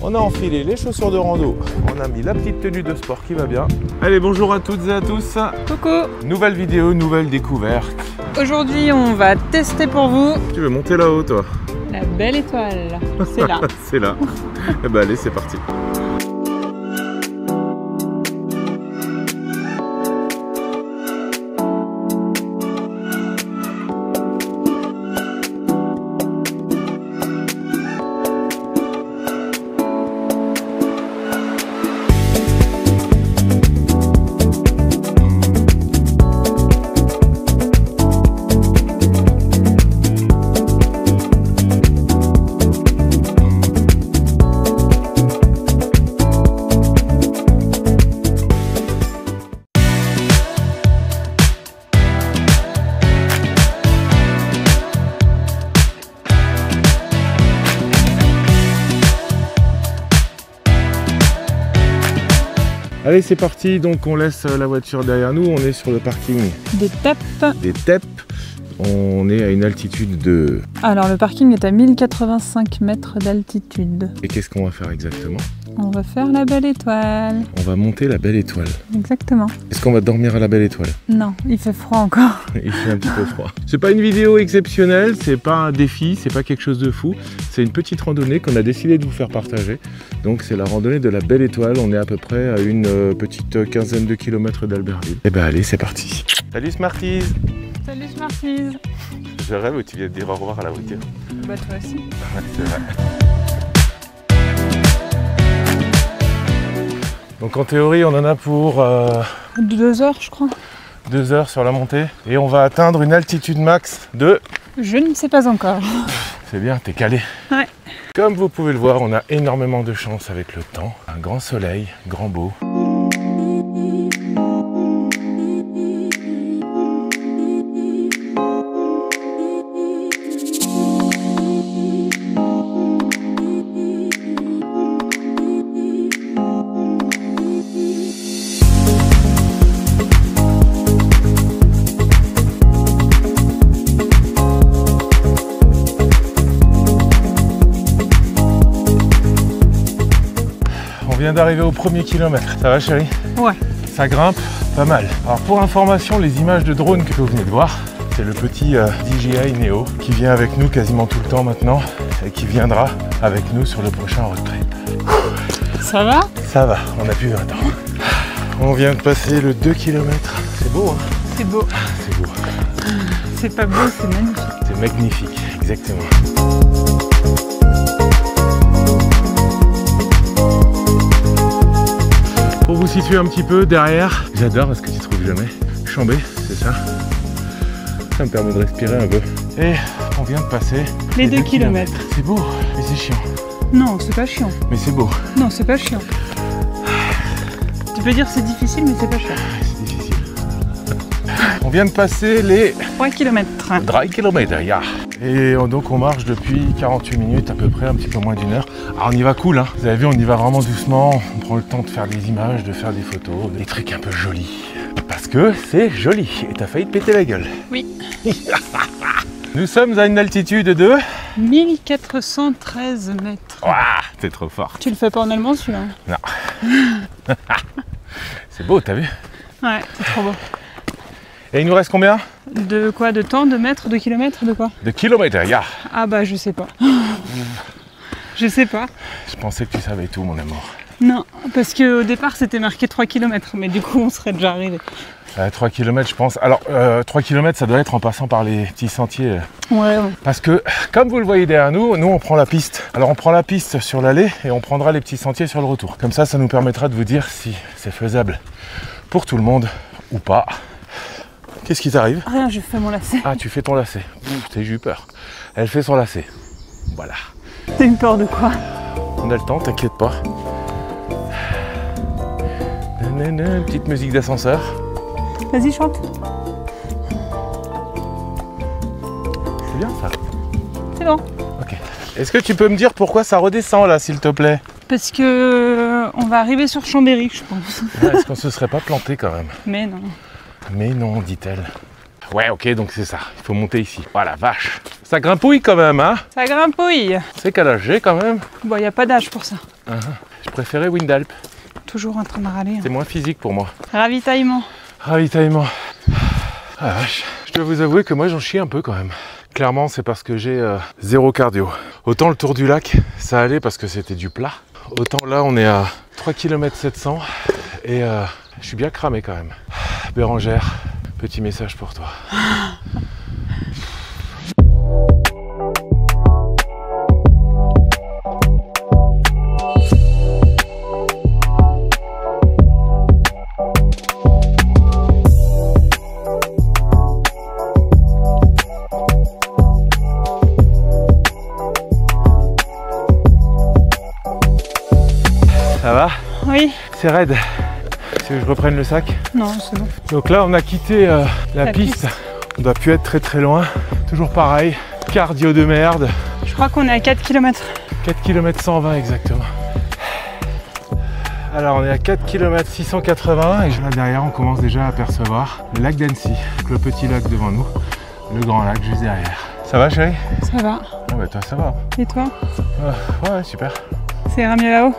On a enfilé les chaussures de rando, on a mis la petite tenue de sport qui va bien. Allez, bonjour à toutes et à tous. Coucou. Nouvelle vidéo, nouvelle découverte. Aujourd'hui, on va tester pour vous. Tu veux monter là-haut, toi? La belle étoile. C'est là. C'est là. Eh ben allez, c'est parti. Allez, c'est parti, donc on laisse la voiture derrière nous, on est sur le parking Des Teppes. des Teppes. On est à une altitude de... Alors, le parking est à 1085 mètres d'altitude. Et qu'est-ce qu'on va faire exactement? On va faire la belle étoile. On va monter la belle étoile. Exactement. Est-ce qu'on va dormir à la belle étoile? Non, il fait froid encore. Il fait un petit peu froid. C'est pas une vidéo exceptionnelle, c'est pas un défi, c'est pas quelque chose de fou. C'est une petite randonnée qu'on a décidé de vous faire partager. Donc c'est la randonnée de la belle étoile. On est à peu près à une petite quinzaine de kilomètres d'Albertville. Et ben allez, c'est parti. Salut Smarties. Salut Smarties. Je rêve où tu viens de dire au revoir à la voiture. Bah toi aussi. Ouais, c'est vrai. Donc en théorie, on en a pour 2 heures, je crois. 2 heures sur la montée. Et on va atteindre une altitude max de... Je ne sais pas encore. C'est bien, t'es calé. Ouais. Comme vous pouvez le voir, on a énormément de chance avec le temps. Un grand soleil, grand beau. On vient d'arriver au premier kilomètre. Ça va chérie? Ouais. Ça grimpe pas mal. Alors pour information, les images de drone que vous venez de voir, c'est le petit DJI Neo qui vient avec nous quasiment tout le temps maintenant et qui viendra avec nous sur le prochain road trip. Ça va? Ça va, on a plus 20 ans. On vient de passer le 2 km. C'est beau, hein? C'est beau. C'est beau. C'est pas beau, c'est magnifique. C'est magnifique, exactement. Pour vous situer un petit peu derrière, j'adore parce que tu trouves jamais. Chambé, c'est ça. Ça me permet de respirer un peu. Et on vient de passer les 2 kilomètres. C'est beau, mais c'est chiant. Non, c'est pas chiant. Mais c'est beau. Non, c'est pas chiant. Tu peux dire c'est difficile, mais c'est pas chiant. C'est difficile. On vient de passer les 3 km. 3 km, yeah. Et donc on marche depuis 48 minutes à peu près, un petit peu moins d'1 heure. Alors on y va cool, hein. Vous avez vu, on y va vraiment doucement. On prend le temps de faire des images, de faire des photos, des trucs un peu jolis. Parce que c'est joli. Et t'as failli te péter la gueule. Oui. Nous sommes à une altitude de 1413 mètres. Ouah, t'es trop fort. Tu le fais pas en allemand celui-là? Non. C'est beau, t'as vu? Ouais, c'est trop beau. Et il nous reste combien? De quoi? De temps? De mètres? De kilomètres? De quoi? De kilomètres, yeah. Ah bah je sais pas. Je sais pas. Je pensais que tu savais tout, mon amour. Non, parce qu'au départ c'était marqué 3 km, mais du coup on serait déjà arrivé. 3 km je pense. Alors 3 km ça doit être en passant par les petits sentiers. Ouais. Parce que comme vous le voyez derrière nous, nous on prend la piste. Alors on prend la piste sur l'aller et on prendra les petits sentiers sur le retour. Comme ça nous permettra de vous dire si c'est faisable pour tout le monde ou pas. Qu'est-ce qui t'arrive? Rien, je fais mon lacet. Ah, tu fais ton lacet. J'ai eu peur. Elle fait son lacet. Voilà. T'as eu peur de quoi? On a le temps, t'inquiète pas. Nanana, petite musique d'ascenseur. Vas-y, chante. C'est bien ça. C'est bon. Ok. Est-ce que tu peux me dire pourquoi ça redescend là, s'il te plaît? Parce que on va arriver sur Chambéry, je pense. Est-ce qu'on se serait pas planté quand même? Mais non. Mais non, dit-elle. Ouais, ok, donc c'est ça. Il faut monter ici. Voilà, vache. Ça grimpouille quand même, hein? Ça grimpouille. C'est quel âge j'ai quand même? Bon, il n'y a pas d'âge pour ça. Je préférais Windalp. Toujours en train de râler. C'est moins physique pour moi. Ravitaillement. Ravitaillement. Ah vache. Je dois vous avouer que moi j'en chie un peu quand même. Clairement, c'est parce que j'ai zéro cardio. Autant le tour du lac, ça allait parce que c'était du plat. Autant là, on est à 3 km 700 et je suis bien cramé quand même. Bérangère, petit message pour toi. Ça va? Oui. C'est raide. Tu veux que je reprenne le sac? Non, c'est bon. Donc là, on a quitté la piste. On doit plus être très loin. Toujours pareil. Cardio de merde. Je crois qu'on est à 4 km. 4 km 120 exactement. Alors on est à 4 km 680 et là derrière on commence déjà à apercevoir le lac d'Annecy. Le petit lac devant nous, le grand lac juste derrière. Ça va chérie? Ça va. Ah bah toi ça va. Et toi? Ouais super. C'est ira mieux là-haut?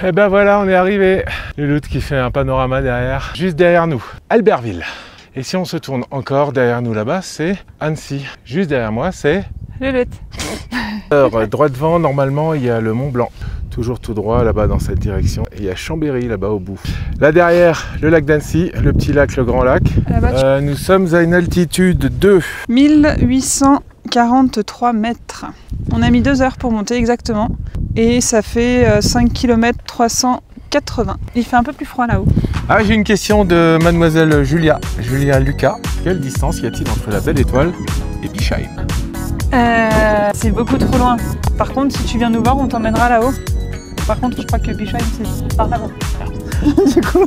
Et ben voilà, on est arrivé. Le Lut qui fait un panorama derrière, juste derrière nous, Albertville. Et si on se tourne encore derrière nous là-bas, c'est Annecy. Juste derrière moi, c'est Le Lut. Alors, droit devant, normalement, il y a le Mont Blanc. Toujours tout droit là-bas dans cette direction. Et il y a Chambéry là-bas au bout. Là derrière, le lac d'Annecy, le petit lac, le grand lac. Nous sommes à une altitude de 1843 mètres. On a mis 2 heures pour monter exactement. Et ça fait 5 km 380. Il fait un peu plus froid là-haut. Ah, j'ai une question de mademoiselle Julia Lucas. Quelle distance y a-t-il entre la Belle Étoile et Bischheim? C'est beaucoup trop loin. Par contre, si tu viens nous voir, on t'emmènera là-haut. Par contre, je crois que Bischheim, c'est par là-bas. Du coup,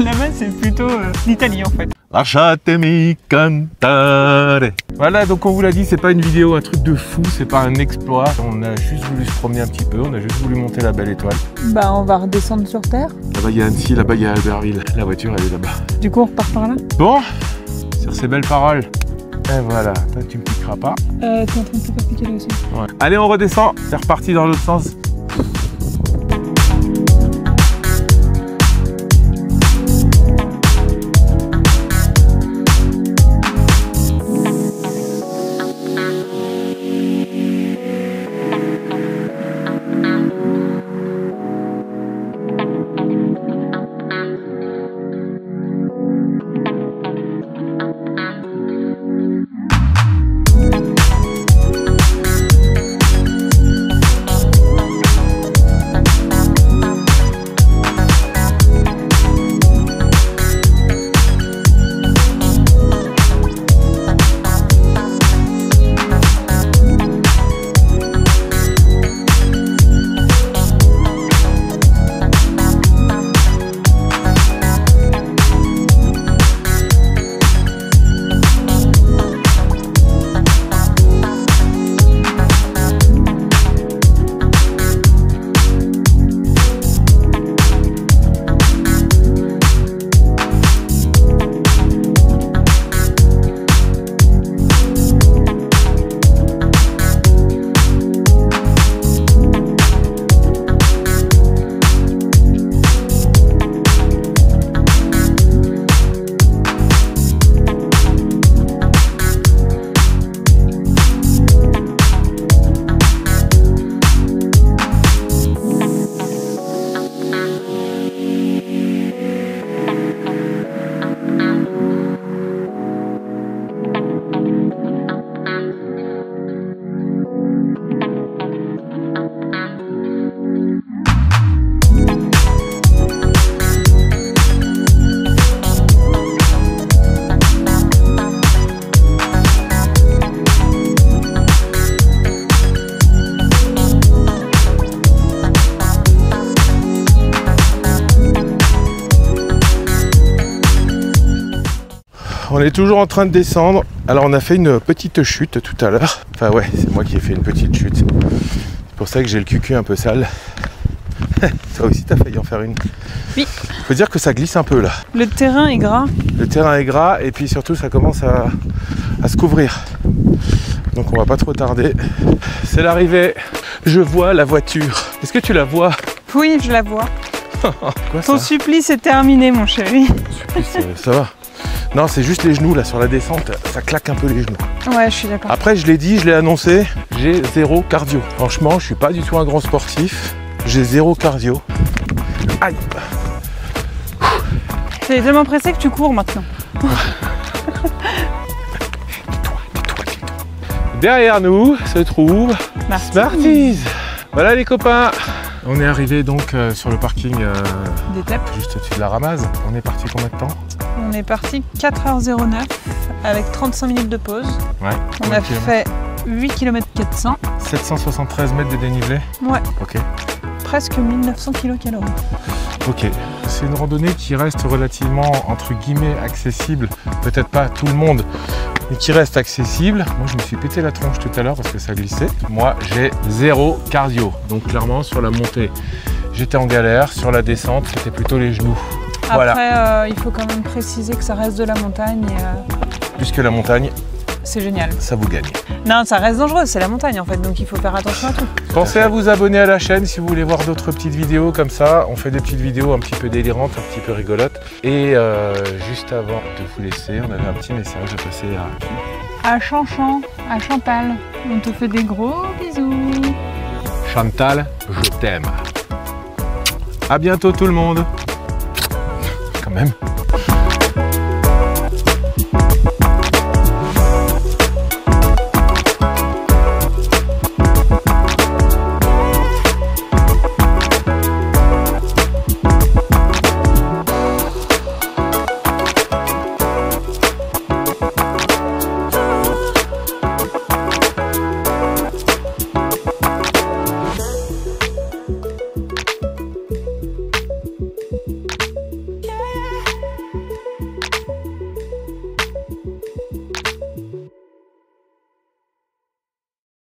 là-bas, c'est plutôt l'Italie en fait. Lasciatemi cantare. Voilà, donc on vous l'a dit, c'est pas une vidéo, un truc de fou, c'est pas un exploit. On a juste voulu se promener un petit peu, on a juste voulu monter la Belle Étoile. Bah, on va redescendre sur terre. Là-bas, il y a Annecy, là-bas, il y a Albertville. La voiture, elle est là-bas. Du coup, on repart par là. Bon, sur ces belles paroles. Et voilà, toi, tu me piqueras pas. T'es en train de te faire piquer là aussi. Ouais. Allez, on redescend, c'est reparti dans l'autre sens. On est toujours en train de descendre. Alors on a fait une petite chute tout à l'heure. Enfin ouais, c'est moi qui ai fait une petite chute. C'est pour ça que j'ai le cul un peu sale. Toi aussi t'as failli en faire une. Oui. Faut dire que ça glisse un peu là. Le terrain est gras. Le terrain est gras et puis surtout ça commence à se couvrir. Donc on va pas trop tarder. C'est l'arrivée. Je vois la voiture. Est-ce que tu la vois? Oui, je la vois. Quoi, Ton ça supplice est terminé, mon chéri. Ça va. Non, c'est juste les genoux là sur la descente, ça claque un peu les genoux. Ouais, je suis d'accord. Après, je l'ai dit, je l'ai annoncé, j'ai 0 cardio. Franchement, je suis pas du tout un grand sportif. J'ai 0 cardio. Aïe. T'es tellement pressé que tu cours maintenant. Derrière nous se trouve Smarties. Voilà les copains. On est arrivé donc sur le parking d'Étape, juste au-dessus de la Ramaz. On est parti combien de temps? On est parti 4h09 avec 35 minutes de pause. Ouais. On a fait 8 km 400. 773 mètres de dénivelé. Ouais. Ok. Presque 1900 kcal. Ok. C'est une randonnée qui reste relativement, entre guillemets, accessible. Peut-être pas à tout le monde, mais qui reste accessible. Moi, je me suis pété la tronche tout à l'heure parce que ça glissait. Moi, j'ai 0 cardio. Donc, clairement, sur la montée, j'étais en galère. Sur la descente, c'était plutôt les genoux. Après, voilà. Il faut quand même préciser que ça reste de la montagne. Puisque la montagne, c'est génial. Ça vous gagne. Non, ça reste dangereux, c'est la montagne en fait, donc il faut faire attention à tout. Pensez à vous abonner à la chaîne si vous voulez voir d'autres petites vidéos comme ça. On fait des petites vidéos un petit peu délirantes, un petit peu rigolotes. Et juste avant de vous laisser, on avait un petit message à passer à qui? À Chanchan, à Chantal. On te fait des gros bisous. Chantal, je t'aime. À bientôt tout le monde. Quand même.